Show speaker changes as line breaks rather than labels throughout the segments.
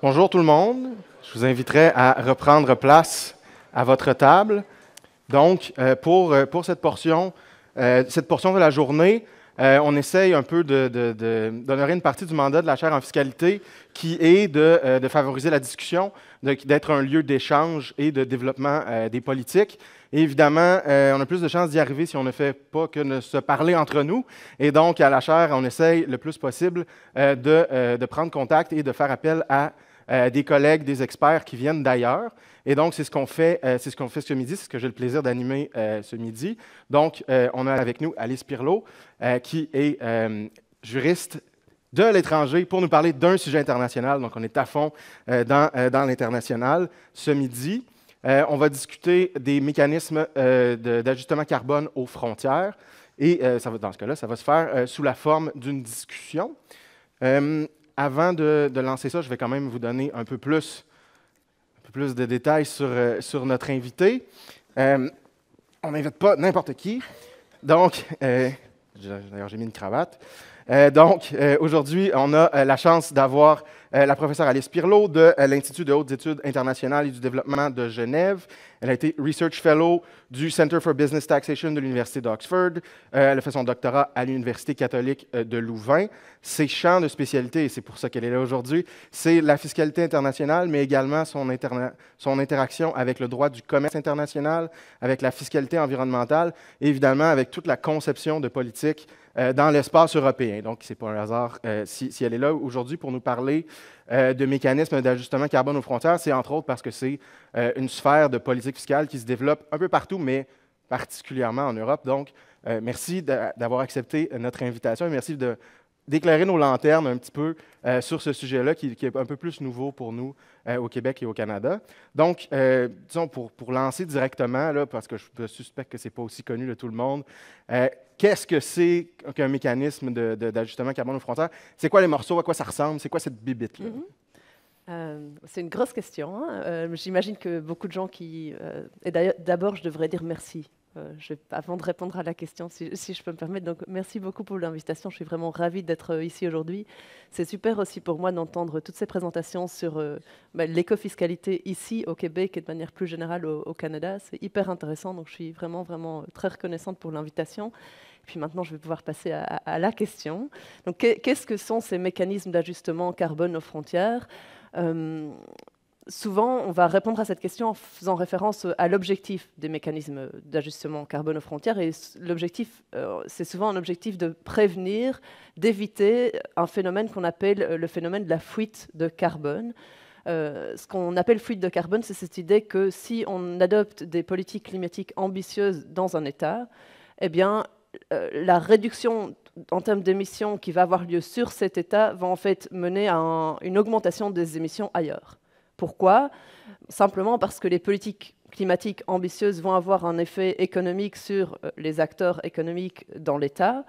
Bonjour tout le monde. Je vous inviterai à reprendre place à votre table. Donc, pour cette portion de la journée, on essaye un peu d'honorer une partie du mandat de la chaire en fiscalité qui est de favoriser la discussion, d'être un lieu d'échange et de développement des politiques. Et évidemment, on a plus de chances d'y arriver si on ne fait pas que de se parler entre nous. Et donc, à la chaire, on essaye le plus possible de prendre contact et de faire appel à des collègues, des experts qui viennent d'ailleurs. Et donc, c'est ce qu'on fait, ce midi, c'est ce que j'ai le plaisir d'animer ce midi. Donc, on a avec nous Alice Pirlot, qui est juriste de l'étranger pour nous parler d'un sujet international. Donc, on est à fond dans l'international ce midi. On va discuter des mécanismes d'ajustement carbone aux frontières. Et dans ce cas-là, ça va se faire sous la forme d'une discussion. Avant de lancer ça, je vais quand même vous donner un peu plus de détails sur notre invité. On n'invite pas n'importe qui. Donc, d'ailleurs, j'ai mis une cravate. Aujourd'hui, on a la chance d'avoir la professeure Alice Pirlot de l'Institut de hautes études internationales et du développement de Genève. Elle a été Research Fellow du Center for Business Taxation de l'Université d'Oxford. Elle a fait son doctorat à l'Université catholique de Louvain. Ses champs de spécialité, et c'est pour ça qu'elle est là aujourd'hui, c'est la fiscalité internationale, mais également son interaction avec le droit du commerce international, avec la fiscalité environnementale, et évidemment avec toute la conception de politique dans l'espace européen. Donc, ce n'est pas un hasard si elle est là aujourd'hui pour nous parler de mécanismes d'ajustement carbone aux frontières. C'est entre autres parce que c'est une sphère de politique fiscale qui se développe un peu partout, mais particulièrement en Europe. Donc, merci d'avoir accepté notre invitation et merci d'éclairer nos lanternes un petit peu sur ce sujet-là qui est un peu plus nouveau pour nous au Québec et au Canada. Donc, disons, pour lancer directement, là, parce que je suspecte que ce n'est pas aussi connu de tout le monde, qu'est-ce que c'est qu'un mécanisme d'ajustement carbone aux frontières? C'est quoi les morceaux? À quoi ça ressemble? C'est quoi cette bibite-là?
C'est une grosse question. J'imagine que beaucoup de gens qui... et d'ailleurs, d'abord, je devrais dire merci. Avant de répondre à la question, si je peux me permettre. Donc, merci beaucoup pour l'invitation. Je suis vraiment ravie d'être ici aujourd'hui. C'est super aussi pour moi d'entendre toutes ces présentations sur l'écofiscalité ici au Québec et de manière plus générale au Canada. C'est hyper intéressant. Donc, je suis vraiment, vraiment très reconnaissante pour l'invitation. Et puis maintenant, je vais pouvoir passer à la question. Donc, qu'est-ce que sont ces mécanismes d'ajustement carbone aux frontières ? Souvent, on va répondre à cette question en faisant référence à l'objectif des mécanismes d'ajustement carbone aux frontières. Et l'objectif, c'est souvent un objectif de prévenir, d'éviter un phénomène qu'on appelle le phénomène de la fuite de carbone. Ce qu'on appelle fuite de carbone, c'est cette idée que si on adopte des politiques climatiques ambitieuses dans un État, eh bien, la réduction en termes d'émissions qui va avoir lieu sur cet État va en fait mener à une augmentation des émissions ailleurs. Pourquoi ? Simplement parce que les politiques climatiques ambitieuses vont avoir un effet économique sur les acteurs économiques dans l'État.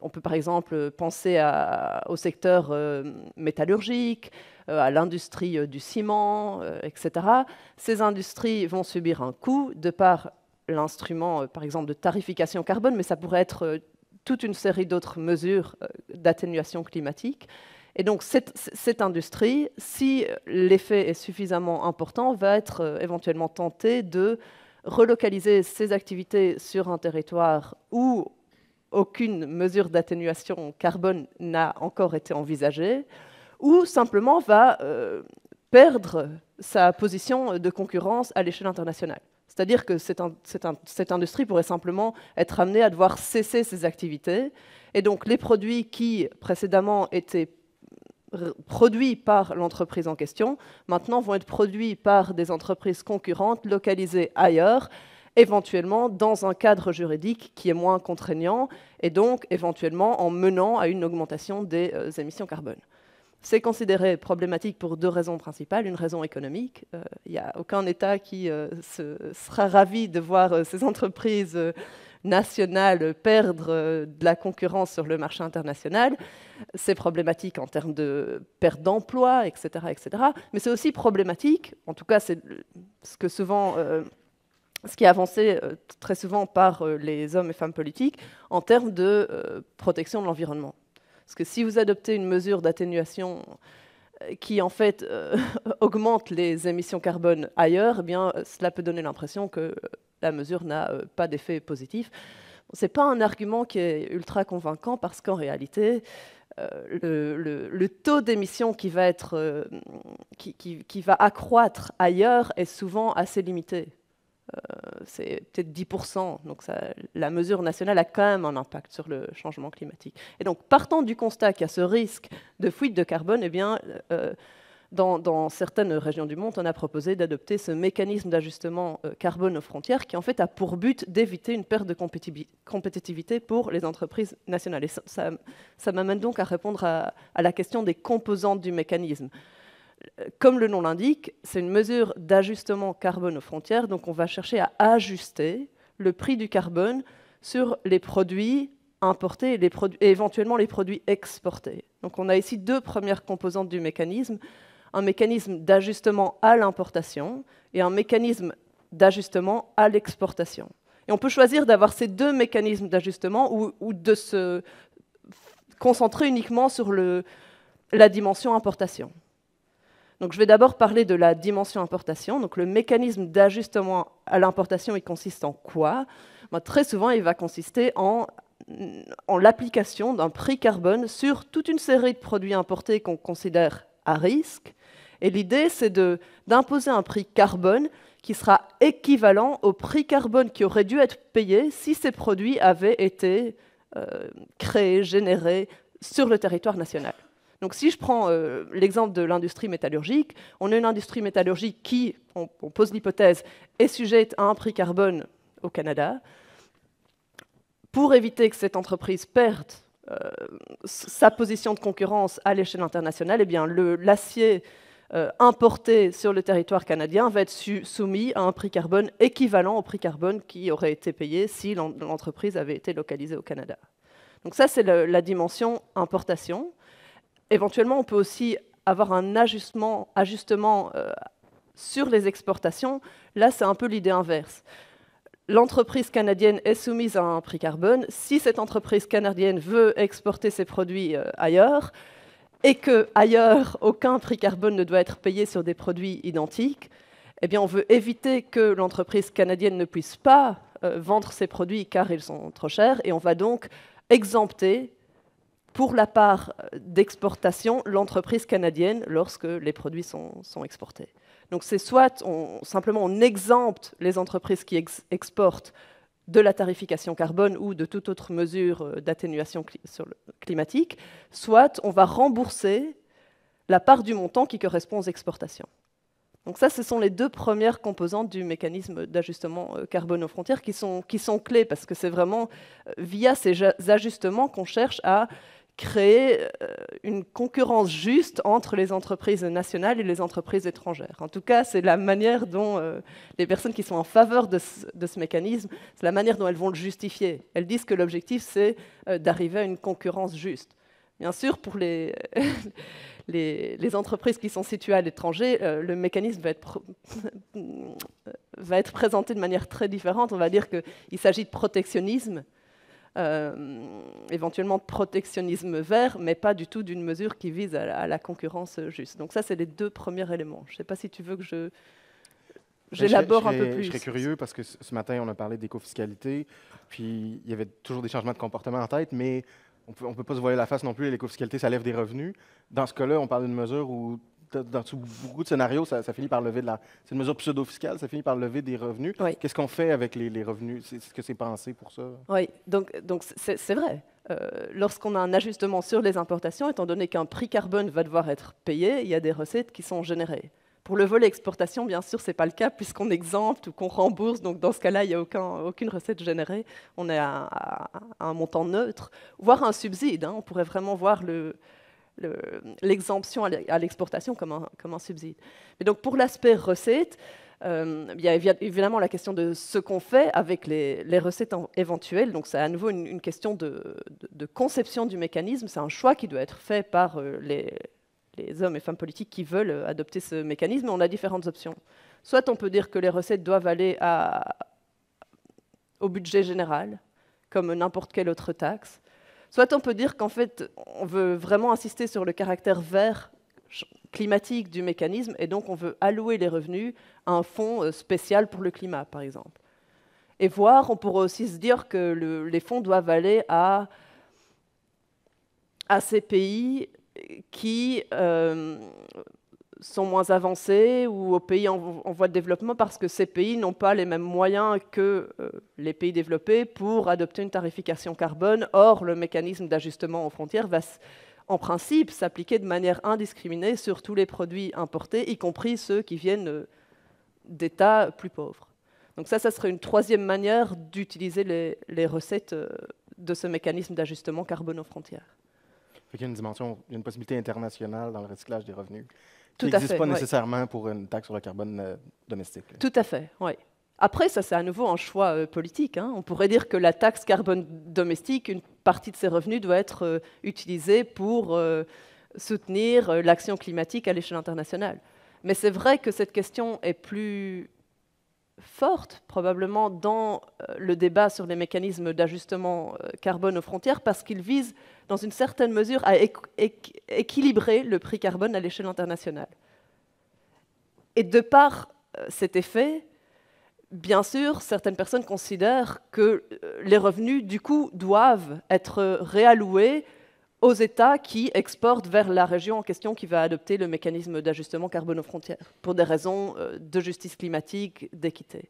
On peut par exemple penser au secteur métallurgique, à l'industrie du ciment, etc. Ces industries vont subir un coût de par l'instrument, par exemple, de tarification carbone, mais ça pourrait être toute une série d'autres mesures d'atténuation climatique. Et donc, cette industrie, si l'effet est suffisamment important, va être éventuellement tentée de relocaliser ses activités sur un territoire où aucune mesure d'atténuation carbone n'a encore été envisagée, ou simplement va perdre sa position de concurrence à l'échelle internationale. C'est-à-dire que cette industrie pourrait simplement être amenée à devoir cesser ses activités. Et donc, les produits qui, précédemment, étaient produits par l'entreprise en question, maintenant vont être produits par des entreprises concurrentes localisées ailleurs, éventuellement dans un cadre juridique qui est moins contraignant, et donc éventuellement en menant à une augmentation des émissions carbone. C'est considéré problématique pour deux raisons principales. Une raison économique. Il n'y a aucun État qui sera ravi de voir ces entreprises nationales perdre de la concurrence sur le marché international. C'est problématique en termes de perte d'emploi, etc., etc. Mais c'est aussi problématique, en tout cas c'est ce qui est avancé très souvent par les hommes et femmes politiques, en termes de protection de l'environnement. Parce que si vous adoptez une mesure d'atténuation qui en fait augmente les émissions carbone ailleurs, eh bien, cela peut donner l'impression que la mesure n'a pas d'effet positif. Ce n'est pas un argument qui est ultra convaincant parce qu'en réalité, le taux d'émission qui va accroître ailleurs est souvent assez limité. C'est peut-être 10%, donc la mesure nationale a quand même un impact sur le changement climatique. Et donc, partant du constat qu'il y a ce risque de fuite de carbone, eh bien, dans certaines régions du monde, on a proposé d'adopter ce mécanisme d'ajustement carbone aux frontières qui, en fait, a pour but d'éviter une perte de compétitivité pour les entreprises nationales. Et ça m'amène donc à répondre à la question des composantes du mécanisme. Comme le nom l'indique, c'est une mesure d'ajustement carbone aux frontières, donc on va chercher à ajuster le prix du carbone sur les produits importés et éventuellement les produits exportés. Donc on a ici deux premières composantes du mécanisme, un mécanisme d'ajustement à l'importation et un mécanisme d'ajustement à l'exportation. Et on peut choisir d'avoir ces deux mécanismes d'ajustement ou de se concentrer uniquement sur la dimension importation. Donc, je vais d'abord parler de la dimension importation. Donc, le mécanisme d'ajustement à l'importation, il consiste en quoi? Très souvent, il va consister en l'application d'un prix carbone sur toute une série de produits importés qu'on considère à risque. Et l'idée, c'est d'imposer un prix carbone qui sera équivalent au prix carbone qui aurait dû être payé si ces produits avaient été créés, générés sur le territoire national. Donc si je prends l'exemple de l'industrie métallurgique, on a une industrie métallurgique qui, on pose l'hypothèse, est sujette à un prix carbone au Canada. Pour éviter que cette entreprise perde sa position de concurrence à l'échelle internationale, eh bien, l'acier importé sur le territoire canadien va être soumis à un prix carbone équivalent au prix carbone qui aurait été payé si l'entreprise avait été localisée au Canada. Donc ça, c'est la dimension importation. Éventuellement, on peut aussi avoir un ajustement sur les exportations. Là, c'est un peu l'idée inverse. L'entreprise canadienne est soumise à un prix carbone. Si cette entreprise canadienne veut exporter ses produits ailleurs, et qu'ailleurs, aucun prix carbone ne doit être payé sur des produits identiques, eh bien, on veut éviter que l'entreprise canadienne ne puisse pas vendre ses produits car ils sont trop chers, et on va donc exempter pour la part d'exportation, l'entreprise canadienne, lorsque les produits sont exportés. Donc c'est soit simplement on exempte les entreprises qui exportent de la tarification carbone ou de toute autre mesure d'atténuation climatique, soit on va rembourser la part du montant qui correspond aux exportations. Donc ça, ce sont les deux premières composantes du mécanisme d'ajustement carbone aux frontières qui sont clés, parce que c'est vraiment via ces ajustements qu'on cherche à créer une concurrence juste entre les entreprises nationales et les entreprises étrangères. En tout cas, c'est la manière dont les personnes qui sont en faveur de ce mécanisme, c'est la manière dont elles vont le justifier. Elles disent que l'objectif, c'est d'arriver à une concurrence juste. Bien sûr, pour les entreprises qui sont situées à l'étranger, le mécanisme va être présenté de manière très différente. On va dire qu'il s'agit de protectionnisme, éventuellement de protectionnisme vert, mais pas du tout d'une mesure qui vise à la concurrence juste. Donc ça, c'est les deux premiers éléments. Je ne sais pas si tu veux que j'élabore un peu plus.
Je serais curieux parce que ce matin, on a parlé d'écofiscalité, puis il y avait toujours des changements de comportement en tête, mais on ne peut pas se voiler la face non plus, l'écofiscalité, ça lève des revenus. Dans ce cas-là, on parle d'une mesure où, dans beaucoup de scénarios, ça finit par lever c'est une mesure pseudo-fiscale, ça finit par lever des revenus.
Oui.
Qu'est-ce qu'on fait avec les revenus? Est-ce que c'est pensé pour ça?
Oui, donc c'est vrai. Lorsqu'on a un ajustement sur les importations, étant donné qu'un prix carbone va devoir être payé, il y a des recettes qui sont générées. Pour le volet exportation, bien sûr, ce n'est pas le cas puisqu'on exempte ou qu'on rembourse. Donc, dans ce cas-là, il n'y a aucune recette générée. On est à un montant neutre, voire un subside. On pourrait vraiment voir l'exemption à l'exportation comme un subside. Mais donc, pour l'aspect recette, il y a évidemment la question de ce qu'on fait avec les recettes éventuelles. Donc, c'est à nouveau une question de conception du mécanisme. C'est un choix qui doit être fait par les hommes et femmes politiques qui veulent adopter ce mécanisme. On a différentes options. Soit on peut dire que les recettes doivent aller au budget général, comme n'importe quelle autre taxe. Soit on peut dire qu'en fait, on veut vraiment insister sur le caractère vert climatique du mécanisme, et donc on veut allouer les revenus à un fonds spécial pour le climat, par exemple. Et voire, on pourrait aussi se dire que les fonds doivent aller à ces pays qui sont moins avancés ou aux pays en voie de développement parce que ces pays n'ont pas les mêmes moyens que les pays développés pour adopter une tarification carbone. Or, le mécanisme d'ajustement aux frontières va, en principe, s'appliquer de manière indiscriminée sur tous les produits importés, y compris ceux qui viennent d'États plus pauvres. Donc ça serait une troisième manière d'utiliser les recettes de ce mécanisme d'ajustement carbone aux frontières.
Il y a une dimension, il y a une possibilité internationale dans le recyclage des revenus
qui
n'existe pas nécessairement pour une taxe sur le carbone domestique.
Tout à fait, oui. Après, ça c'est à nouveau un choix politique. On pourrait dire que la taxe carbone domestique, une partie de ses revenus doit être utilisée pour soutenir l'action climatique à l'échelle internationale. Mais c'est vrai que cette question est plus forte, probablement, dans le débat sur les mécanismes d'ajustement carbone aux frontières, parce qu'il vise, dans une certaine mesure, à équilibrer le prix carbone à l'échelle internationale. Et de par cet effet, bien sûr, certaines personnes considèrent que les revenus, du coup, doivent être réalloués aux États qui exportent vers la région en question qui va adopter le mécanisme d'ajustement carbone aux frontières, pour des raisons de justice climatique, d'équité.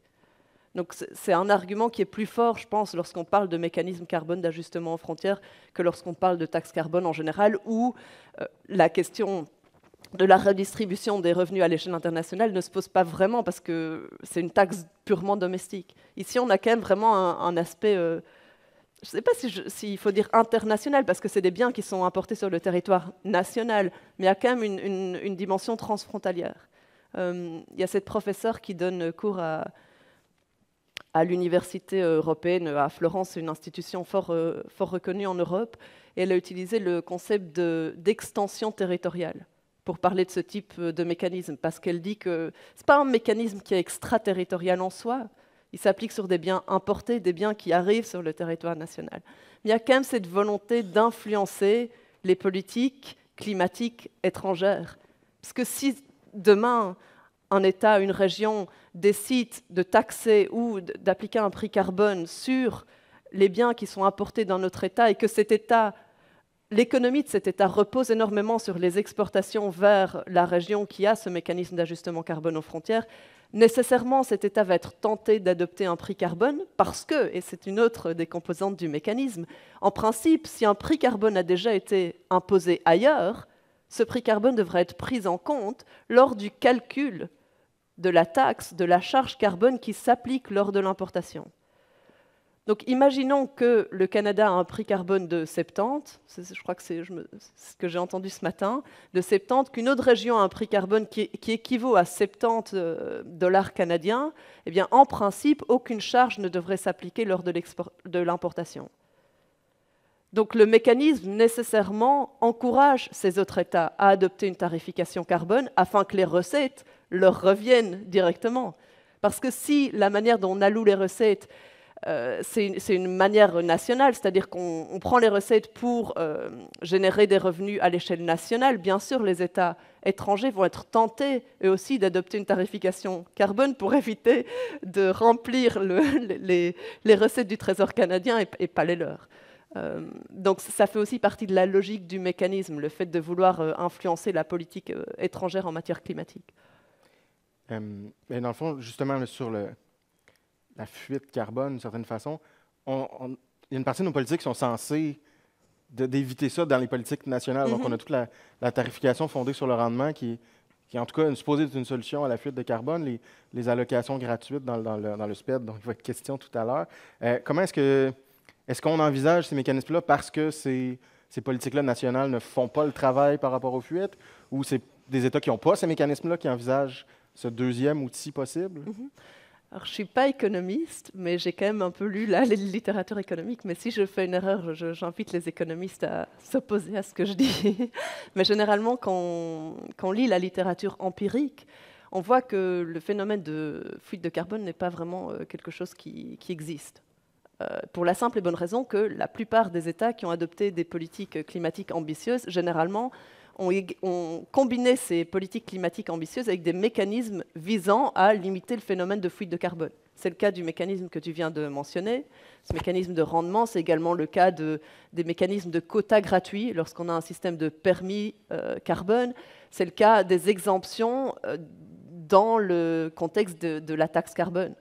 Donc c'est un argument qui est plus fort, je pense, lorsqu'on parle de mécanisme carbone d'ajustement aux frontières que lorsqu'on parle de taxe carbone en général, où la question de la redistribution des revenus à l'échelle internationale ne se pose pas vraiment parce que c'est une taxe purement domestique. Ici, on a quand même vraiment un aspect... je ne sais pas s'il faut dire international, parce que c'est des biens qui sont importés sur le territoire national, mais il y a quand même une dimension transfrontalière. Il y a cette professeure qui donne cours à l'université européenne, à Florence, une institution fort reconnue en Europe, et elle a utilisé le concept d'extension territoriale pour parler de ce type de mécanisme, parce qu'elle dit que ce n'est pas un mécanisme qui est extraterritorial en soi. Il s'applique sur des biens importés, des biens qui arrivent sur le territoire national. Mais il y a quand même cette volonté d'influencer les politiques climatiques étrangères. Parce que si demain, un État, une région décide de taxer ou d'appliquer un prix carbone sur les biens qui sont importés dans notre État et que cet État, l'économie de cet État repose énormément sur les exportations vers la région qui a ce mécanisme d'ajustement carbone aux frontières, nécessairement, cet État va être tenté d'adopter un prix carbone parce que, et c'est une autre des composantes du mécanisme, en principe, si un prix carbone a déjà été imposé ailleurs, ce prix carbone devrait être pris en compte lors du calcul de la taxe, de la charge carbone qui s'applique lors de l'importation. Donc imaginons que le Canada a un prix carbone de 70, je crois que c'est ce que j'ai entendu ce matin, de 70, qu'une autre région a un prix carbone qui équivaut à 70 $ canadiens, eh bien en principe, aucune charge ne devrait s'appliquer lors de l'importation. Donc le mécanisme nécessairement encourage ces autres États à adopter une tarification carbone afin que les recettes leur reviennent directement. Parce que si la manière dont on alloue les recettes c'est une manière nationale, c'est-à-dire qu'on prend les recettes pour générer des revenus à l'échelle nationale. Bien sûr, les États étrangers vont être tentés, eux aussi, d'adopter une tarification carbone pour éviter de remplir les recettes du Trésor canadien et pas les leurs. Donc ça fait aussi partie de la logique du mécanisme, le fait de vouloir influencer la politique étrangère en matière climatique.
Mais dans le fond, justement, sur la fuite carbone, d'une certaine façon, il y a une partie de nos politiques qui sont censées d'éviter ça dans les politiques nationales. Donc, on a toute la tarification fondée sur le rendement qui en tout cas, supposée être une solution à la fuite de carbone, les allocations gratuites dans le SPED, dont il va être question tout à l'heure. Comment est-ce qu'on envisage ces mécanismes-là parce que ces politiques-là nationales ne font pas le travail par rapport aux fuites, ou c'est des États qui n'ont pas ces mécanismes-là qui envisagent ce deuxième outil possible?
Alors, je ne suis pas économiste, mais j'ai quand même un peu lu la littérature économique. Mais si je fais une erreur, j'invite les économistes à s'opposer à ce que je dis. Mais généralement, quand on lit la littérature empirique, on voit que le phénomène de fuite de carbone n'est pas vraiment quelque chose qui existe. Pour la simple et bonne raison que la plupart des États qui ont adopté des politiques climatiques ambitieuses, généralement, ont combiné ces politiques climatiques ambitieuses avec des mécanismes visant à limiter le phénomène de fuite de carbone. C'est le cas du mécanisme que tu viens de mentionner. Ce mécanisme de rendement, c'est également le cas des mécanismes de quotas gratuits lorsqu'on a un système de permis carbone. C'est le cas des exemptions dans le contexte de la taxe carbone.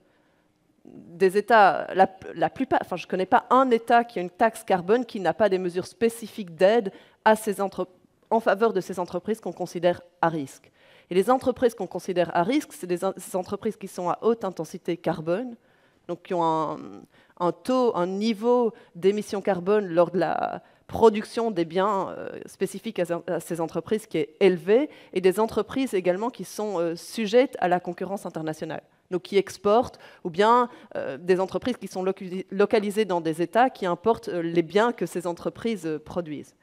Des États, la plupart, enfin je ne connais pas un État qui a une taxe carbone qui n'a pas des mesures spécifiques d'aide en faveur de ces entreprises qu'on considère à risque. Et les entreprises qu'on considère à risque, c'est des entreprises qui sont à haute intensité carbone, donc qui ont un niveau d'émissions carbone lors de la production des biens spécifiques à ces entreprises qui est élevé, et des entreprises également qui sont sujettes à la concurrence internationale, donc qui exportent, ou bien des entreprises qui sont localisées dans des États qui importent les biens que ces entreprises produisent.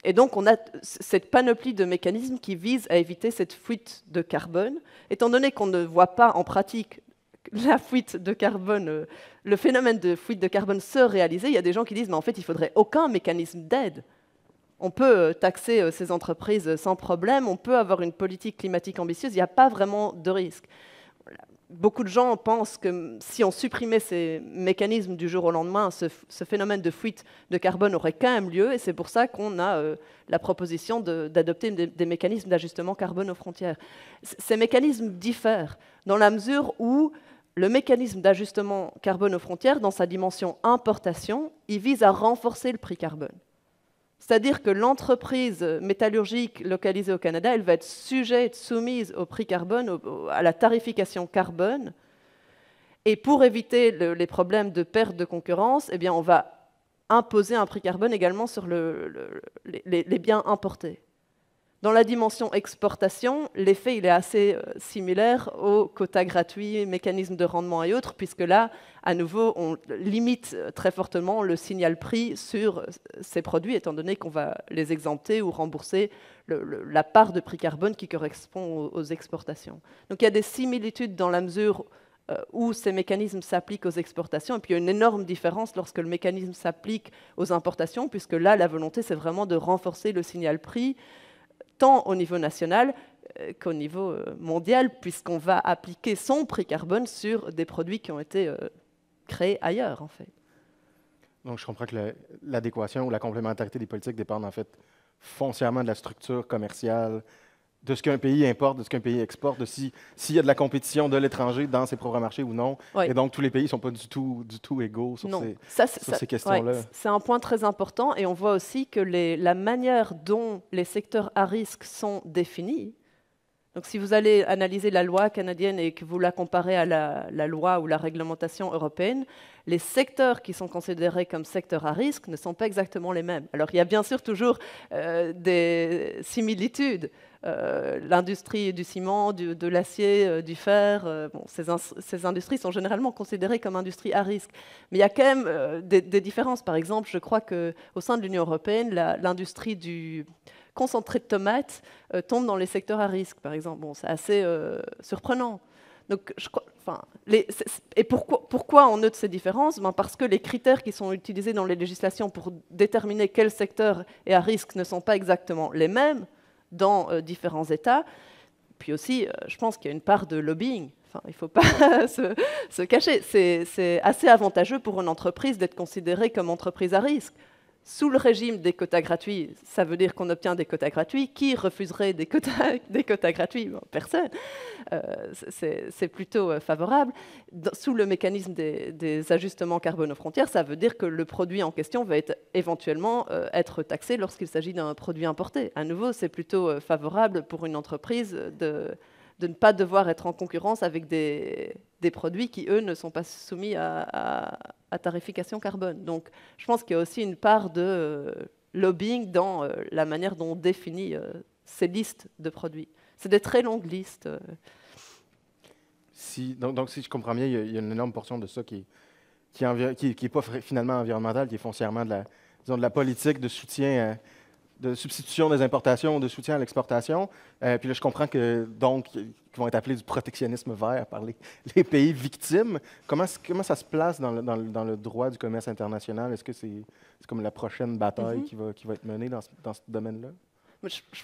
Et donc on a cette panoplie de mécanismes qui visent à éviter cette fuite de carbone, étant donné qu'on ne voit pas en pratique la fuite de carbone, le phénomène de fuite de carbone se réaliser. Il y a des gens qui disent mais en fait il ne faudrait aucun mécanisme d'aide. On peut taxer ces entreprises sans problème, on peut avoir une politique climatique ambitieuse, il n'y a pas vraiment de risque. Beaucoup de gens pensent que si on supprimait ces mécanismes du jour au lendemain, ce phénomène de fuite de carbone aurait quand même lieu, et c'est pour ça qu'on a la proposition d'adopter des mécanismes d'ajustement carbone aux frontières. Ces mécanismes diffèrent dans la mesure où le mécanisme d'ajustement carbone aux frontières, dans sa dimension importation, il vise à renforcer le prix carbone. C'est-à-dire que l'entreprise métallurgique localisée au Canada, elle va être soumise au prix carbone, à la tarification carbone. Et pour éviter les problèmes de perte de concurrence, eh bien, on va imposer un prix carbone également sur les biens importés. Dans la dimension exportation, l'effet il est assez similaire aux quotas gratuits, mécanismes de rendement et autres, puisque là, à nouveau, on limite très fortement le signal prix sur ces produits, étant donné qu'on va les exempter ou rembourser la part de prix carbone qui correspond aux exportations. Donc il y a des similitudes dans la mesure où ces mécanismes s'appliquent aux exportations, et puis il y a une énorme différence lorsque le mécanisme s'applique aux importations, puisque là, la volonté, c'est vraiment de renforcer le signal prix, tant au niveau national qu'au niveau mondial, puisqu'on va appliquer son prix carbone sur des produits qui ont été créés ailleurs, en fait.
Donc, je comprends que l'adéquation ou la complémentarité des politiques dépendent en fait foncièrement de la structure commerciale, de ce qu'un pays importe, de ce qu'un pays exporte, de s'il y a de la compétition de l'étranger dans ses propres marchés ou non. Oui. Et donc, tous les pays ne sont pas du tout égaux sur ces questions-là.
Ouais, c'est un point très important. Et on voit aussi que la manière dont les secteurs à risque sont définis, donc si vous allez analyser la loi canadienne et que vous la comparez à la loi ou la réglementation européenne, les secteurs qui sont considérés comme secteurs à risque ne sont pas exactement les mêmes. Alors il y a bien sûr toujours des similitudes. L'industrie du ciment, de l'acier, du fer, ces industries sont généralement considérées comme industries à risque. Mais il y a quand même des différences. Par exemple, je crois qu'au sein de l'Union européenne, l'industrie du concentré de tomates tombe dans les secteurs à risque, par exemple. Bon, c'est assez surprenant. Donc, et pourquoi on note ces différences? Parce que les critères qui sont utilisés dans les législations pour déterminer quel secteur est à risque ne sont pas exactement les mêmes dans différents États. Puis aussi, je pense qu'il y a une part de lobbying. Enfin, il ne faut pas se cacher. C'est assez avantageux pour une entreprise d'être considérée comme entreprise à risque. Sous le régime des quotas gratuits, ça veut dire qu'on obtient des quotas gratuits. Qui refuserait des quotas gratuits? Bon, personne. C'est plutôt favorable. Sous le mécanisme des ajustements carbone aux frontières, ça veut dire que le produit en question va éventuellement être taxé lorsqu'il s'agit d'un produit importé. À nouveau, c'est plutôt favorable pour une entreprise de ne pas devoir être en concurrence avec des produits qui, eux, ne sont pas soumis à tarification carbone. Donc, je pense qu'il y a aussi une part de lobbying dans la manière dont on définit ces listes de produits. C'est des très longues listes.
Donc, si je comprends bien, il y a une énorme portion de ça qui n'est pas finalement environnementale, qui est foncièrement de la politique de soutien de substitution des importations, de soutien à l'exportation. Puis là, je comprends que, donc, qui vont être appelés du protectionnisme vert par les pays victimes. Comment ça se place dans le droit du commerce international? Est-ce que c'est comme la prochaine bataille qui va être menée dans ce domaine-là?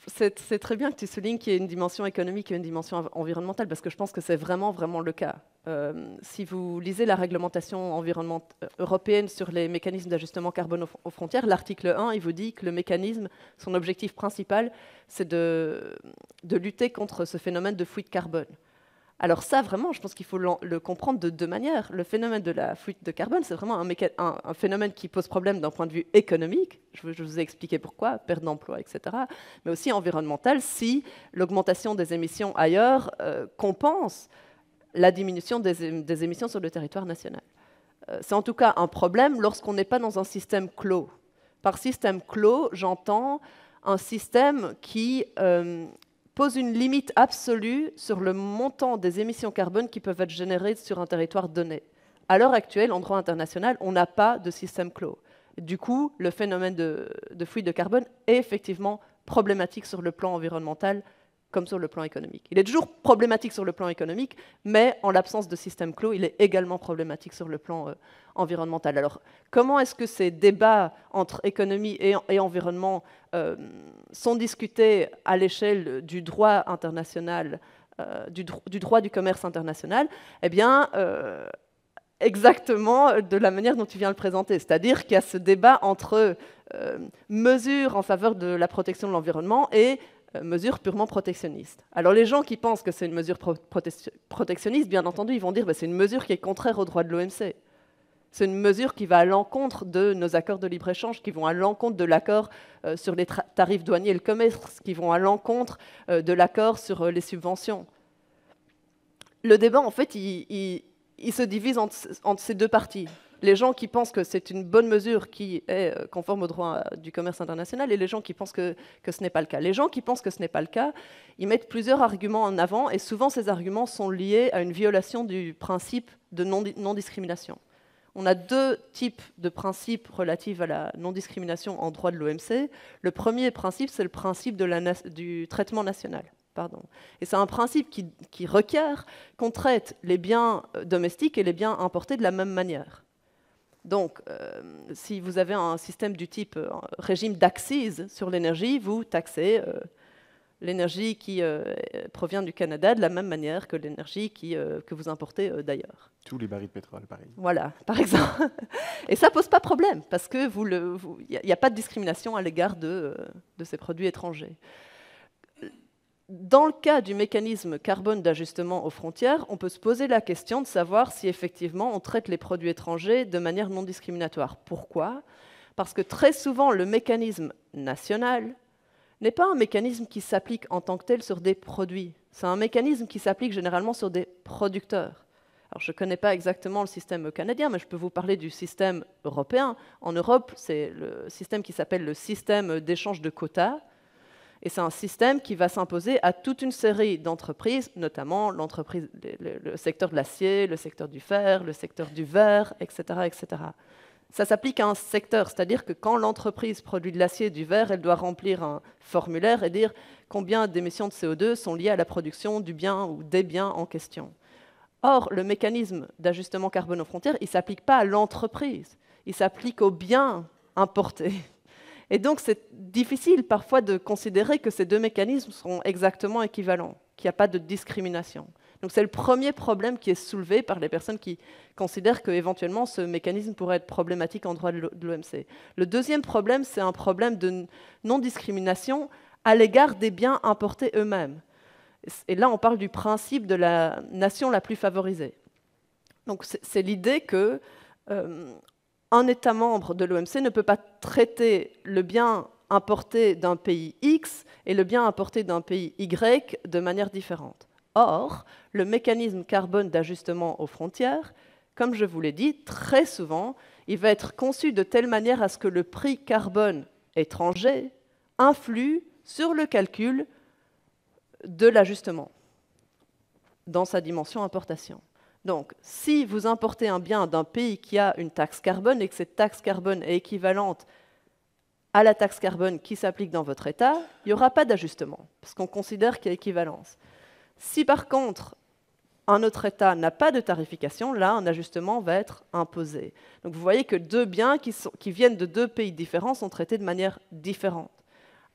C'est très bien que tu soulignes qu'il y a une dimension économique et une dimension environnementale, parce que je pense que c'est vraiment, vraiment le cas. Si vous lisez la réglementation européenne sur les mécanismes d'ajustement carbone aux frontières, l'article 1, il vous dit que le mécanisme, son objectif principal, c'est de lutter contre ce phénomène de fuite carbone. Alors ça, vraiment, je pense qu'il faut le comprendre de deux manières. Le phénomène de la fuite de carbone, c'est vraiment un phénomène qui pose problème d'un point de vue économique. Je vous ai expliqué pourquoi, perte d'emploi, etc. Mais aussi environnemental, si l'augmentation des émissions ailleurs compense la diminution des émissions sur le territoire national. C'est en tout cas un problème lorsqu'on n'est pas dans un système clos. Par système clos, j'entends un système qui pose une limite absolue sur le montant des émissions carbone qui peuvent être générées sur un territoire donné. À l'heure actuelle, en droit international, on n'a pas de système clos. Du coup, le phénomène de fuite de carbone est effectivement problématique sur le plan environnemental comme sur le plan économique. Il est toujours problématique sur le plan économique, mais en l'absence de système clos, il est également problématique sur le plan environnemental. Alors, comment est-ce que ces débats entre économie et environnement sont discutés à l'échelle du droit international, du droit du commerce international? Eh bien, exactement de la manière dont tu viens de le présenter. C'est-à-dire qu'il y a ce débat entre mesures en faveur de la protection de l'environnement et mesure purement protectionniste. Alors les gens qui pensent que c'est une mesure protectionniste, bien entendu, ils vont dire que c'est une mesure qui est contraire au droit de l'OMC. C'est une mesure qui va à l'encontre de nos accords de libre-échange, qui vont à l'encontre de l'accord sur les tarifs douaniers et le commerce, qui vont à l'encontre de l'accord sur les subventions. Le débat, en fait, il se divise entre ces deux parties. Les gens qui pensent que c'est une bonne mesure qui est conforme au droit du commerce international et les gens qui pensent que ce n'est pas le cas. Les gens qui pensent que ce n'est pas le cas, ils mettent plusieurs arguments en avant et souvent ces arguments sont liés à une violation du principe de non-discrimination. On a deux types de principes relatifs à la non-discrimination en droit de l'OMC. Le premier principe, c'est le principe du traitement national. Et c'est un principe qui requiert qu'on traite les biens domestiques et les biens importés de la même manière. Donc, si vous avez un système du type régime d'accise sur l'énergie, vous taxez l'énergie qui provient du Canada de la même manière que l'énergie que vous importez d'ailleurs.
Tous les barils de pétrole, pareil.
Voilà, par exemple. Et ça ne pose pas de problème, parce qu'il n'y a pas de discrimination à l'égard de ces produits étrangers. Dans le cas du mécanisme carbone d'ajustement aux frontières, on peut se poser la question de savoir si effectivement on traite les produits étrangers de manière non discriminatoire. Pourquoi ? Parce que très souvent, le mécanisme national n'est pas un mécanisme qui s'applique en tant que tel sur des produits. C'est un mécanisme qui s'applique généralement sur des producteurs. Alors, je ne connais pas exactement le système canadien, mais je peux vous parler du système européen. En Europe, c'est le système qui s'appelle le système d'échange de quotas. Et c'est un système qui va s'imposer à toute une série d'entreprises, notamment le secteur de l'acier, le secteur du fer, le secteur du verre, etc., etc. Ça s'applique à un secteur, c'est-à-dire que quand l'entreprise produit de l'acier et du verre, elle doit remplir un formulaire et dire combien d'émissions de CO2 sont liées à la production du bien ou des biens en question. Or, le mécanisme d'ajustement carbone aux frontières, il ne s'applique pas à l'entreprise, il s'applique aux biens importés. Et donc, c'est difficile parfois de considérer que ces deux mécanismes sont exactement équivalents, qu'il n'y a pas de discrimination. Donc, c'est le premier problème qui est soulevé par les personnes qui considèrent qu'éventuellement, ce mécanisme pourrait être problématique en droit de l'OMC. Le deuxième problème, c'est un problème de non-discrimination à l'égard des biens importés eux-mêmes. Et là, on parle du principe de la nation la plus favorisée. Donc, c'est l'idée que un État membre de l'OMC ne peut pas traiter le bien importé d'un pays X et le bien importé d'un pays Y de manière différente. Or, le mécanisme carbone d'ajustement aux frontières, comme je vous l'ai dit, très souvent, il va être conçu de telle manière à ce que le prix carbone étranger influe sur le calcul de l'ajustement dans sa dimension importation. Donc, si vous importez un bien d'un pays qui a une taxe carbone et que cette taxe carbone est équivalente à la taxe carbone qui s'applique dans votre État, il n'y aura pas d'ajustement, parce qu'on considère qu'il y a équivalence. Si par contre, un autre État n'a pas de tarification, là, un ajustement va être imposé. Donc vous voyez que deux biens qui viennent de deux pays différents sont traités de manière différente.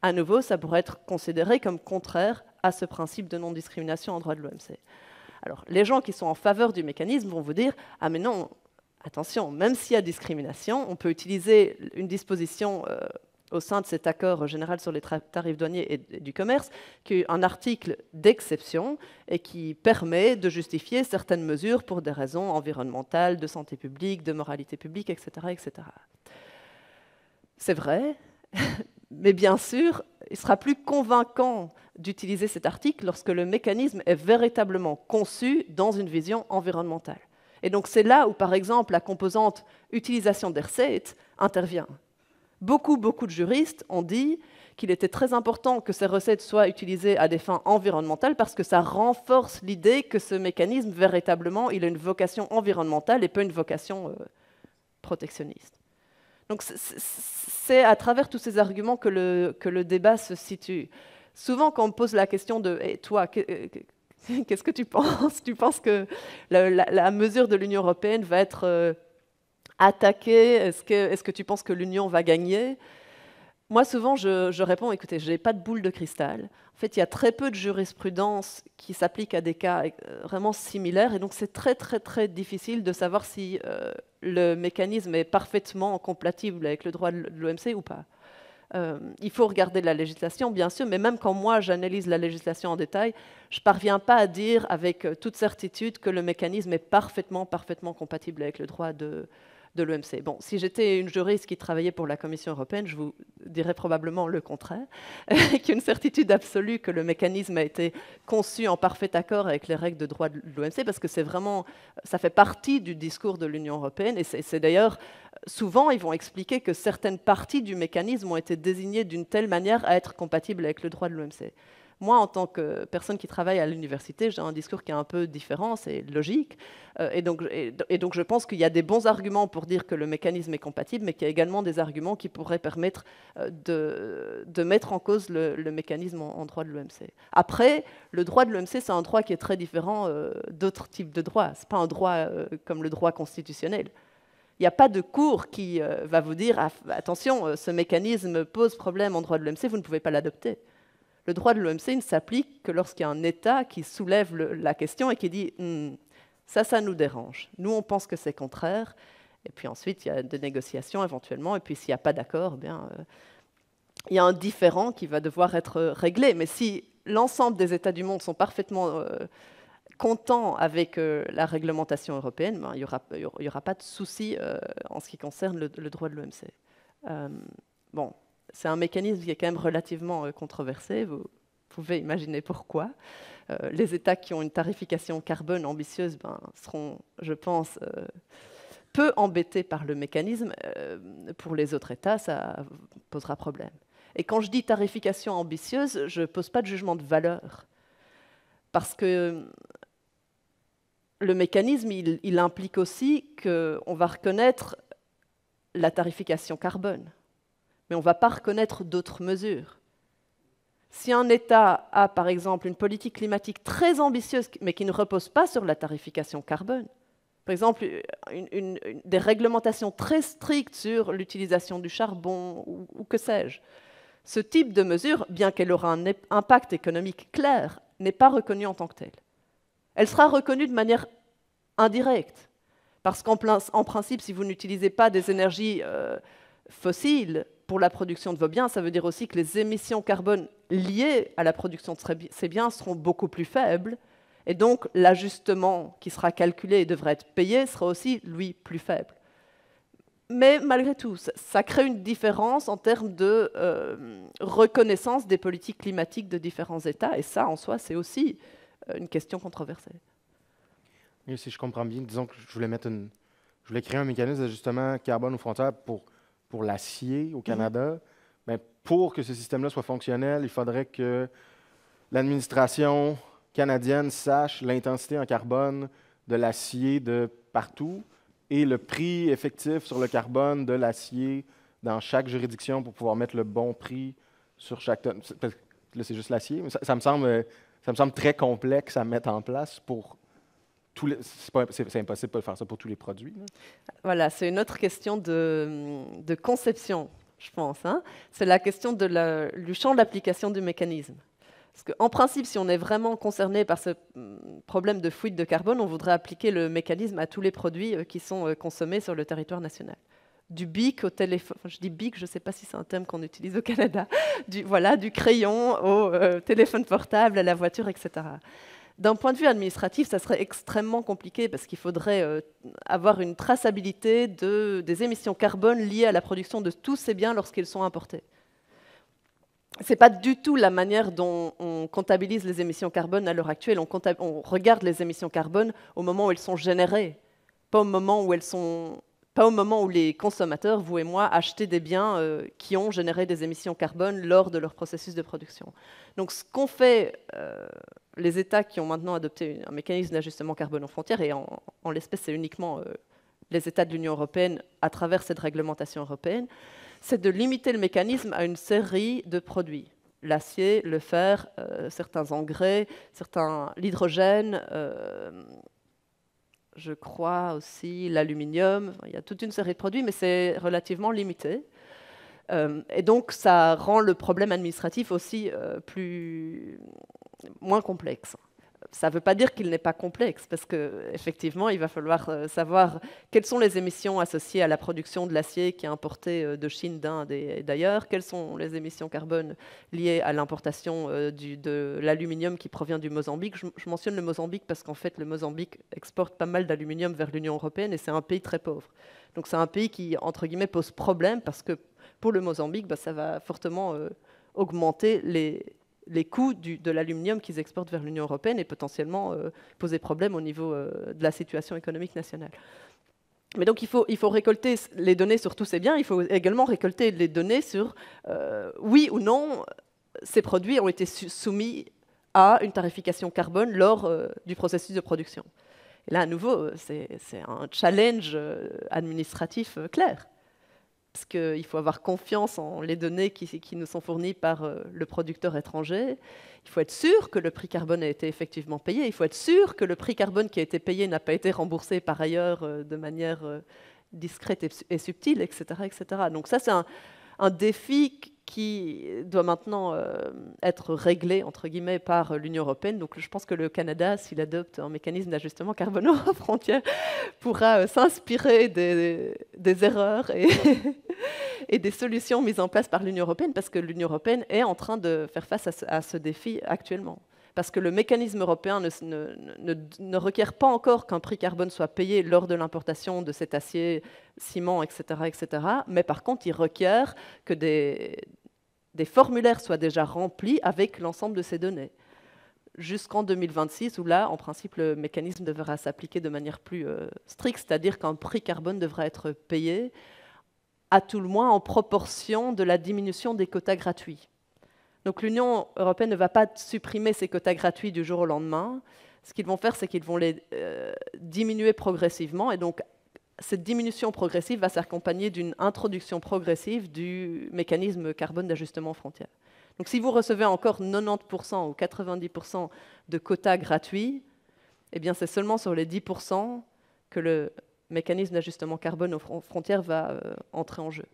à nouveau, ça pourrait être considéré comme contraire à ce principe de non-discrimination en droit de l'OMC. Alors, les gens qui sont en faveur du mécanisme vont vous dire « Ah mais non, attention, même s'il y a discrimination, on peut utiliser une disposition au sein de cet accord général sur les tarifs douaniers et du commerce, qui est un article d'exception et qui permet de justifier certaines mesures pour des raisons environnementales, de santé publique, de moralité publique, etc. etc. » C'est vrai, mais bien sûr, il sera plus convaincant d'utiliser cet article lorsque le mécanisme est véritablement conçu dans une vision environnementale. Et donc c'est là où, par exemple, la composante utilisation des recettes intervient. Beaucoup de juristes ont dit qu'il était très important que ces recettes soient utilisées à des fins environnementales parce que ça renforce l'idée que ce mécanisme, véritablement, il a une vocation environnementale et pas une vocation protectionniste. Donc c'est à travers tous ces arguments que le débat se situe. Souvent, quand on me pose la question de hey, « toi, qu'est-ce que tu penses ? Tu penses que la mesure de l'Union européenne va être attaquée ? Est-ce que tu penses que l'Union va gagner ?» Moi, souvent, je réponds « Écoutez, je n'ai pas de boule de cristal. En fait, il y a très peu de jurisprudence qui s'applique à des cas vraiment similaires, et donc c'est très difficile de savoir si le mécanisme est parfaitement compatible avec le droit de l'OMC ou pas. Il faut regarder la législation, bien sûr, mais même quand moi j'analyse la législation en détail, je ne parviens pas à dire avec toute certitude que le mécanisme est parfaitement compatible avec le droit de l'OMC. Bon, si j'étais une juriste qui travaillait pour la Commission européenne, je vous dirais probablement le contraire, qu'il y a une certitude absolue que le mécanisme a été conçu en parfait accord avec les règles de droit de l'OMC, parce que c'est vraiment, ça fait partie du discours de l'Union européenne, et c'est d'ailleurs, souvent, ils vont expliquer que certaines parties du mécanisme ont été désignées d'une telle manière à être compatibles avec le droit de l'OMC. Moi, en tant que personne qui travaille à l'université, j'ai un discours qui est un peu différent, c'est logique. Et donc, je pense qu'il y a des bons arguments pour dire que le mécanisme est compatible, mais qu'il y a également des arguments qui pourraient permettre de mettre en cause le mécanisme en droit de l'OMC. Après, le droit de l'OMC, c'est un droit qui est très différent d'autres types de droits. Ce n'est pas un droit comme le droit constitutionnel. Il n'y a pas de cour qui va vous dire ah, « Attention, ce mécanisme pose problème en droit de l'OMC, vous ne pouvez pas l'adopter ». Le droit de l'OMC ne s'applique que lorsqu'il y a un État qui soulève la question et qui dit ça nous dérange. Nous, on pense que c'est contraire. Et puis ensuite, il y a des négociations éventuellement. Et puis s'il n'y a pas d'accord, eh bien, il y a un différend qui va devoir être réglé. Mais si l'ensemble des États du monde sont parfaitement contents avec la réglementation européenne, ben, il n'y aura pas de souci en ce qui concerne le droit de l'OMC. Bon. C'est un mécanisme qui est quand même relativement controversé. Vous pouvez imaginer pourquoi. Les États qui ont une tarification carbone ambitieuse seront, je pense, peu embêtés par le mécanisme. Pour les autres États, ça posera problème. Et quand je dis tarification ambitieuse, je ne pose pas de jugement de valeur. Parce que le mécanisme, il implique aussi qu'on va reconnaître la tarification carbone. Mais on ne va pas reconnaître d'autres mesures. Si un État a, par exemple, une politique climatique très ambitieuse, mais qui ne repose pas sur la tarification carbone, par exemple, des réglementations très strictes sur l'utilisation du charbon, ou que sais-je, ce type de mesure, bien qu'elle aura un impact économique clair, n'est pas reconnue en tant que telle. Elle sera reconnue de manière indirecte, parce qu'en principe, si vous n'utilisez pas des énergies fossiles, pour la production de vos biens, ça veut dire aussi que les émissions carbone liées à la production de ces biens seront beaucoup plus faibles, et donc l'ajustement qui sera calculé et devrait être payé sera aussi, lui, plus faible. Mais malgré tout, ça crée une différence en termes de reconnaissance des politiques climatiques de différents États, et ça, en soi, c'est aussi une question controversée.
Et si je comprends bien, disons que je voulais créer un mécanisme d'ajustement carbone aux frontières pour l'acier au Canada, mais pour que ce système-là soit fonctionnel, il faudrait que l'administration canadienne sache l'intensité en carbone de l'acier de partout et le prix effectif sur le carbone de l'acier dans chaque juridiction pour pouvoir mettre le bon prix sur chaque tonne. Là, c'est juste l'acier, mais ça me semble très complexe à mettre en place pour c'est impossible de faire ça pour tous les produits. Là.
Voilà, c'est une autre question de conception je pense, hein, c'est la question du champ d'application du mécanisme. Parce qu'en principe, si on est vraiment concerné par ce problème de fuite de carbone, on voudrait appliquer le mécanisme à tous les produits qui sont consommés sur le territoire national. Du bic au téléphone, je dis bic, je ne sais pas si c'est un terme qu'on utilise au Canada, du crayon au téléphone portable, à la voiture, etc. D'un point de vue administratif, ça serait extrêmement compliqué parce qu'il faudrait avoir une traçabilité des émissions carbone liées à la production de tous ces biens lorsqu'ils sont importés. Ce n'est pas du tout la manière dont on comptabilise les émissions carbone à l'heure actuelle. On regarde les émissions carbone au moment où elles sont générées, pas au moment où les consommateurs, vous et moi, achetaient des biens qui ont généré des émissions carbone lors de leur processus de production. Donc ce qu'ont fait les États qui ont maintenant adopté un mécanisme d'ajustement carbone aux frontières, et en l'espèce c'est uniquement les États de l'Union européenne à travers cette réglementation européenne, c'est de limiter le mécanisme à une série de produits. L'acier, le fer, certains engrais, l'hydrogène, je crois aussi l'aluminium. Il y a toute une série de produits, mais c'est relativement limité. Et donc, ça rend le problème administratif aussi moins complexe. Ça ne veut pas dire qu'il n'est pas complexe, parce qu'effectivement, il va falloir savoir quelles sont les émissions associées à la production de l'acier qui est importé de Chine, d'Inde et d'ailleurs, quelles sont les émissions carbone liées à l'importation de l'aluminium qui provient du Mozambique. Je mentionne le Mozambique parce qu'en fait, le Mozambique exporte pas mal d'aluminium vers l'Union européenne et c'est un pays très pauvre. Donc c'est un pays qui, entre guillemets, pose problème parce que pour le Mozambique, ça va fortement augmenter les coûts de l'aluminium qu'ils exportent vers l'Union européenne et potentiellement poser problème au niveau de la situation économique nationale. Mais donc il faut récolter les données sur tous ces biens, il faut également récolter les données sur oui ou non ces produits ont été soumis à une tarification carbone lors du processus de production. Et là, à nouveau, c'est un challenge administratif clair. Parce qu'il faut avoir confiance en les données qui nous sont fournies par le producteur étranger. Il faut être sûr que le prix carbone a été effectivement payé. Il faut être sûr que le prix carbone qui a été payé n'a pas été remboursé par ailleurs de manière discrète et subtile, etc., etc. Donc ça, c'est un défi qui doit maintenant être réglé, entre guillemets, par l'Union européenne. Donc je pense que le Canada, s'il adopte un mécanisme d'ajustement carbone aux frontières, pourra s'inspirer des erreurs et des solutions mises en place par l'Union européenne, parce que l'Union européenne est en train de faire face à ce défi actuellement. Parce que le mécanisme européen ne requiert pas encore qu'un prix carbone soit payé lors de l'importation de cet acier, ciment, etc., etc. Mais par contre, il requiert que des formulaires soient déjà remplis avec l'ensemble de ces données. Jusqu'en 2026, où là, en principe, le mécanisme devra s'appliquer de manière plus stricte, c'est-à-dire qu'un prix carbone devra être payé, à tout le moins en proportion de la diminution des quotas gratuits. Donc l'Union européenne ne va pas supprimer ces quotas gratuits du jour au lendemain. Ce qu'ils vont faire, c'est qu'ils vont les diminuer progressivement. Et donc, cette diminution progressive va s'accompagner d'une introduction progressive du mécanisme carbone d'ajustement aux frontières. Donc si vous recevez encore 90% ou 90% de quotas gratuits, eh bien c'est seulement sur les 10% que le mécanisme d'ajustement carbone aux frontières va entrer en jeu.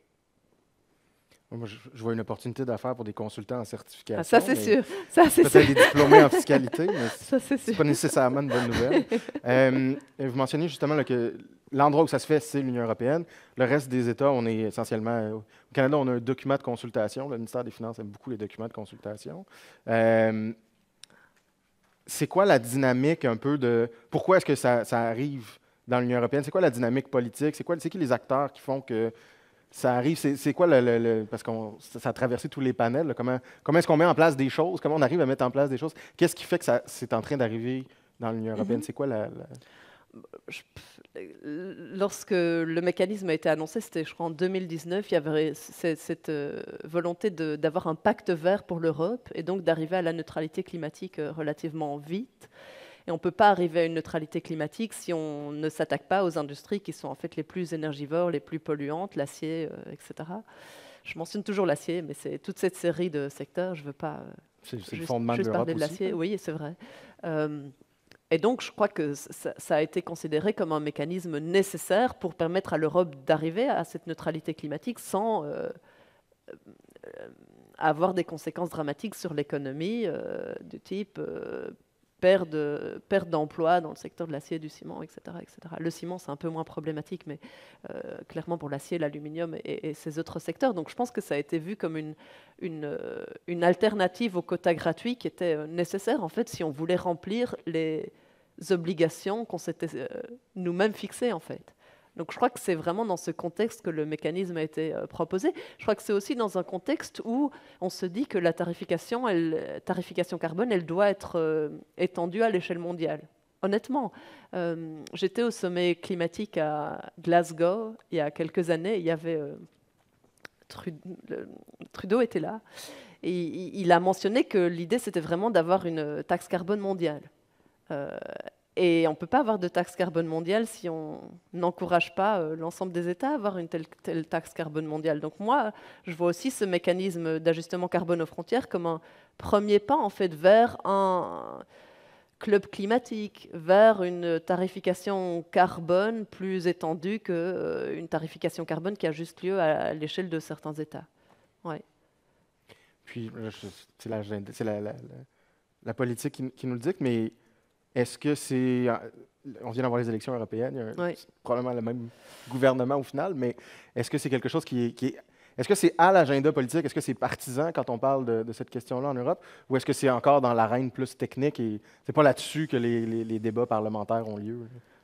Moi, je vois une opportunité d'affaires pour des consultants en certification.
Ah, ça, c'est sûr.
Peut-être des diplômés en fiscalité, mais
ce
n'est pas nécessairement une bonne nouvelle. Vous mentionniez justement là, que l'endroit où ça se fait, c'est l'Union européenne. Le reste des États, on est essentiellement... Au Canada, on a un document de consultation. Le ministère des Finances aime beaucoup les documents de consultation. C'est quoi la dynamique un peu de... Pourquoi est-ce que ça arrive dans l'Union européenne? C'est quoi la dynamique politique? C'est qui les acteurs qui font que ça arrive? C'est quoi parce que ça a traversé tous les panels. Là, comment est-ce qu'on met en place des choses? Comment on arrive à mettre en place des choses? Qu'est-ce qui fait que c'est en train d'arriver dans l'Union européenne? C'est quoi
Lorsque le mécanisme a été annoncé, c'était je crois en 2019, il y avait cette volonté d'avoir un pacte vert pour l'Europe et donc d'arriver à la neutralité climatique relativement vite. Et on ne peut pas arriver à une neutralité climatique si on ne s'attaque pas aux industries qui sont en fait les plus énergivores, les plus polluantes, l'acier, etc. Je mentionne toujours l'acier, mais c'est toute cette série de secteurs. Je ne veux pas juste parler de l'acier. Oui, c'est vrai. Et donc, je crois que ça a été considéré comme un mécanisme nécessaire pour permettre à l'Europe d'arriver à cette neutralité climatique sans avoir des conséquences dramatiques sur l'économie, du type perte d'emplois dans le secteur de l'acier et du ciment, etc., etc. Le ciment, c'est un peu moins problématique, mais clairement pour l'acier, l'aluminium et ces autres secteurs. Donc je pense que ça a été vu comme une alternative aux quotas gratuits qui était nécessaire, en fait, si on voulait remplir les obligations qu'on s'était nous-mêmes fixées, en fait. Donc je crois que c'est vraiment dans ce contexte que le mécanisme a été proposé. Je crois que c'est aussi dans un contexte où on se dit que la tarification carbone, elle doit être étendue à l'échelle mondiale. Honnêtement, j'étais au sommet climatique à Glasgow il y a quelques années. Il y avait Trudeau était là et il a mentionné que l'idée c'était vraiment d'avoir une taxe carbone mondiale. Et on ne peut pas avoir de taxe carbone mondiale si on n'encourage pas l'ensemble des États à avoir une telle taxe carbone mondiale. Donc moi, je vois aussi ce mécanisme d'ajustement carbone aux frontières comme un premier pas en fait vers un club climatique, vers une tarification carbone plus étendue qu'une tarification carbone qui a juste lieu à l'échelle de certains États. Ouais.
Puis, c'est la politique qui nous le dicte, mais est-ce que c'est... On vient d'avoir les élections européennes, il y a probablement le même gouvernement au final, mais est-ce que c'est quelque chose qui est... Est-ce que c'est à l'agenda politique? Est-ce que c'est partisan quand on parle de cette question-là en Europe? Ou est-ce que c'est encore dans l'arène plus technique et c'est pas là-dessus que les débats parlementaires ont lieu?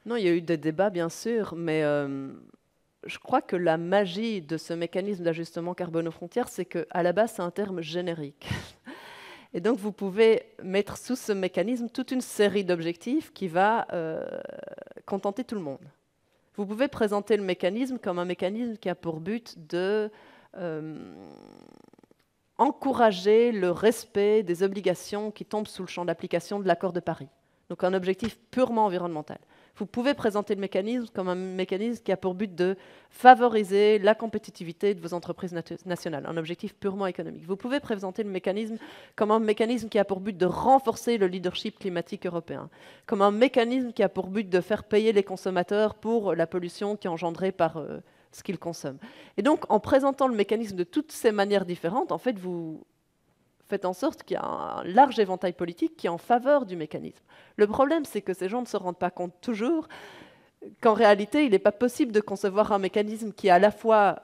Non, il y a eu des débats, bien sûr, mais je crois que la magie de ce mécanisme d'ajustement carbone aux frontières, c'est qu'à la base, c'est un terme générique. Et donc, vous pouvez mettre sous ce mécanisme toute une série d'objectifs qui va contenter tout le monde. Vous pouvez présenter le mécanisme comme un mécanisme qui a pour but de encourager le respect des obligations qui tombent sous le champ d'application de l'accord de Paris. Donc, un objectif purement environnemental. Vous pouvez présenter le mécanisme comme un mécanisme qui a pour but de favoriser la compétitivité de vos entreprises nationales, un objectif purement économique. Vous pouvez présenter le mécanisme comme un mécanisme qui a pour but de renforcer le leadership climatique européen, comme un mécanisme qui a pour but de faire payer les consommateurs pour la pollution qui est engendrée par ce qu'ils consomment. Et donc, en présentant le mécanisme de toutes ces manières différentes, en fait, vous faites en sorte qu'il y a un large éventail politique qui est en faveur du mécanisme. Le problème, c'est que ces gens ne se rendent pas compte toujours qu'en réalité, il n'est pas possible de concevoir un mécanisme qui à la fois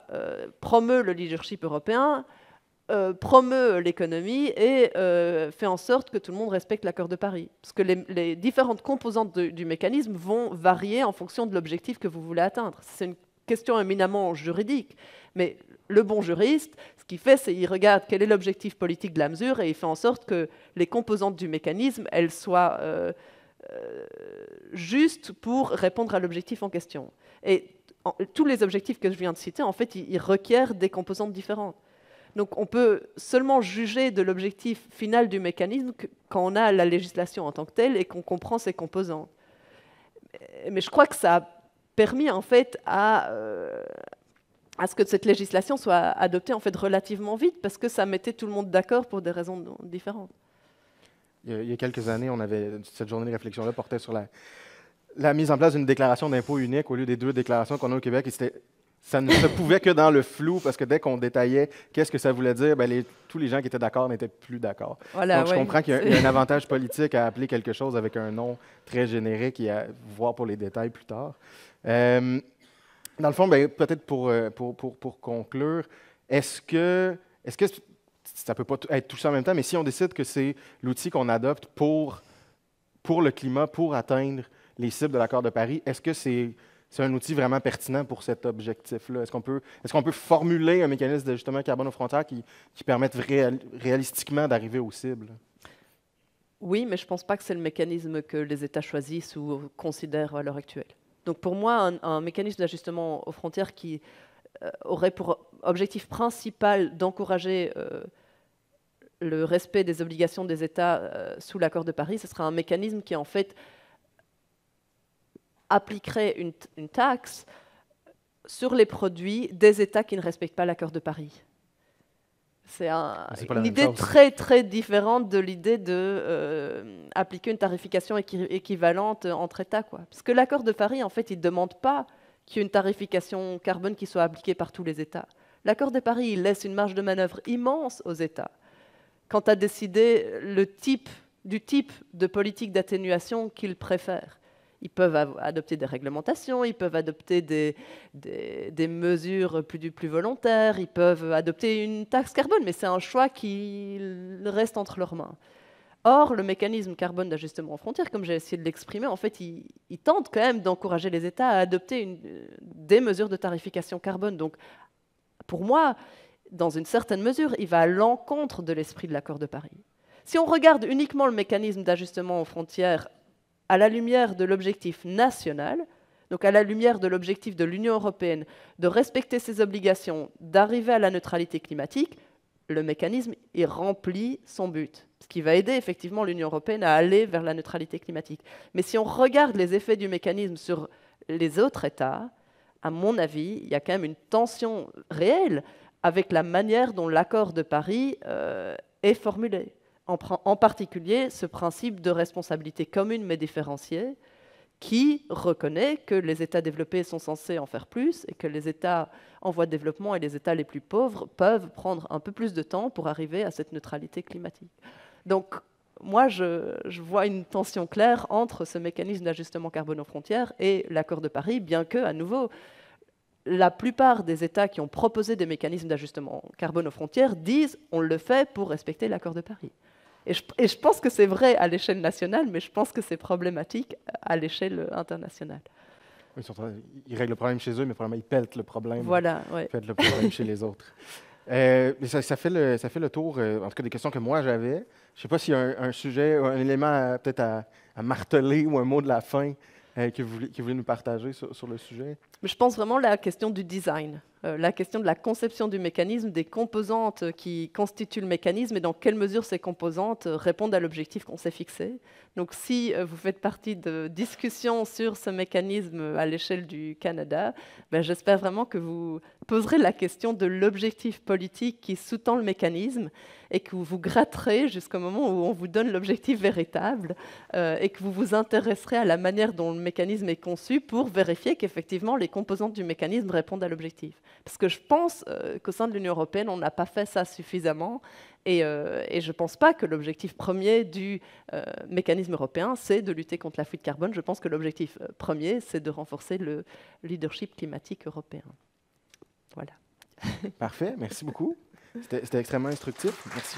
promeut le leadership européen, promeut l'économie et fait en sorte que tout le monde respecte l'accord de Paris. Parce que les différentes composantes du mécanisme vont varier en fonction de l'objectif que vous voulez atteindre. C'est une question éminemment juridique, mais le bon juriste, ce qu'il fait, c'est qu'il regarde quel est l'objectif politique de la mesure et il fait en sorte que les composantes du mécanisme, elles soient justes pour répondre à l'objectif en question. Et tous les objectifs que je viens de citer, en fait, ils requièrent des composantes différentes. Donc on peut seulement juger de l'objectif final du mécanisme quand on a la législation en tant que telle et qu'on comprend ses composantes. Mais je crois que ça a permis en fait à ce que cette législation soit adoptée en fait relativement vite parce que ça mettait tout le monde d'accord pour des raisons différentes.
Il y a quelques années, on avait cette journée de réflexion-là portait sur la mise en place d'une déclaration d'impôt unique au lieu des 2 déclarations qu'on a au Québec. Et ça ne se pouvait que dans le flou parce que dès qu'on détaillait qu'est-ce que ça voulait dire, tous les gens qui étaient d'accord n'étaient plus d'accord.
Voilà,
donc, je comprends qu'il y a un avantage politique à appeler quelque chose avec un nom très générique et à voir pour les détails plus tard. Dans le fond, peut-être pour conclure, est-ce que ça ne peut pas être tout ça en même temps, mais si on décide que c'est l'outil qu'on adopte pour le climat, pour atteindre les cibles de l'accord de Paris, est-ce que c'est un outil vraiment pertinent pour cet objectif-là? Est-ce qu'on peut formuler un mécanisme d'ajustement carbone aux frontières qui permette réalistiquement d'arriver aux cibles?
Oui, mais je ne pense pas que c'est le mécanisme que les États choisissent ou considèrent à l'heure actuelle. Donc pour moi, un mécanisme d'ajustement aux frontières qui aurait pour objectif principal d'encourager le respect des obligations des États sous l'accord de Paris, ce sera un mécanisme qui en fait appliquerait une taxe sur les produits des États qui ne respectent pas l'accord de Paris. C'est une idée très très différente de l'idée d'appliquer une tarification équivalente entre États, quoi. Parce que l'accord de Paris, en fait, il ne demande pas qu'il y ait une tarification carbone qui soit appliquée par tous les États. L'accord de Paris il laisse une marge de manœuvre immense aux États quant à décider du type de politique d'atténuation qu'ils préfèrent. Ils peuvent adopter des réglementations, ils peuvent adopter des mesures plus volontaires, ils peuvent adopter une taxe carbone, mais c'est un choix qui reste entre leurs mains. Or, le mécanisme carbone d'ajustement aux frontières, comme j'ai essayé de l'exprimer, en fait, il tente quand même d'encourager les États à adopter des mesures de tarification carbone. Donc, pour moi, dans une certaine mesure, il va à l'encontre de l'esprit de l'accord de Paris. Si on regarde uniquement le mécanisme d'ajustement aux frontières à la lumière de l'objectif national, donc à la lumière de l'objectif de l'Union européenne de respecter ses obligations, d'arriver à la neutralité climatique, le mécanisme il remplit son but, ce qui va aider effectivement l'Union européenne à aller vers la neutralité climatique. Mais si on regarde les effets du mécanisme sur les autres États, à mon avis, il y a quand même une tension réelle avec la manière dont l'accord de Paris est formulé. En particulier, ce principe de responsabilité commune mais différenciée, qui reconnaît que les États développés sont censés en faire plus et que les États en voie de développement et les États les plus pauvres peuvent prendre un peu plus de temps pour arriver à cette neutralité climatique. Donc, moi, je vois une tension claire entre ce mécanisme d'ajustement carbone aux frontières et l'accord de Paris, bien que, à nouveau, la plupart des États qui ont proposé des mécanismes d'ajustement carbone aux frontières disent on le fait pour respecter l'accord de Paris. Et je pense que c'est vrai à l'échelle nationale, mais je pense que c'est problématique à l'échelle internationale.
Oui, ils règlent le problème chez eux, mais probablement ils peltent le problème.
Voilà, ouais.
Ils peltent le problème chez les autres. Mais ça fait le tour, en tout cas, des questions que moi j'avais. Je ne sais pas s'il y a un sujet, un élément peut-être à marteler ou un mot de la fin que vous voulez nous partager sur le sujet.
Je pense vraiment à la question du design, la question de la conception du mécanisme, des composantes qui constituent le mécanisme et dans quelle mesure ces composantes répondent à l'objectif qu'on s'est fixé. Donc si vous faites partie de discussions sur ce mécanisme à l'échelle du Canada, j'espère vraiment que vous poserez la question de l'objectif politique qui sous-tend le mécanisme et que vous vous gratterez jusqu'au moment où on vous donne l'objectif véritable et que vous vous intéresserez à la manière dont le mécanisme est conçu pour vérifier qu'effectivement les composantes du mécanisme répondent à l'objectif. Parce que je pense qu'au sein de l'Union européenne, on n'a pas fait ça suffisamment et je ne pense pas que l'objectif premier du mécanisme européen, c'est de lutter contre la fuite carbone. Je pense que l'objectif premier, c'est de renforcer le leadership climatique européen. Voilà.
Parfait, merci beaucoup. C'était extrêmement instructif. Merci.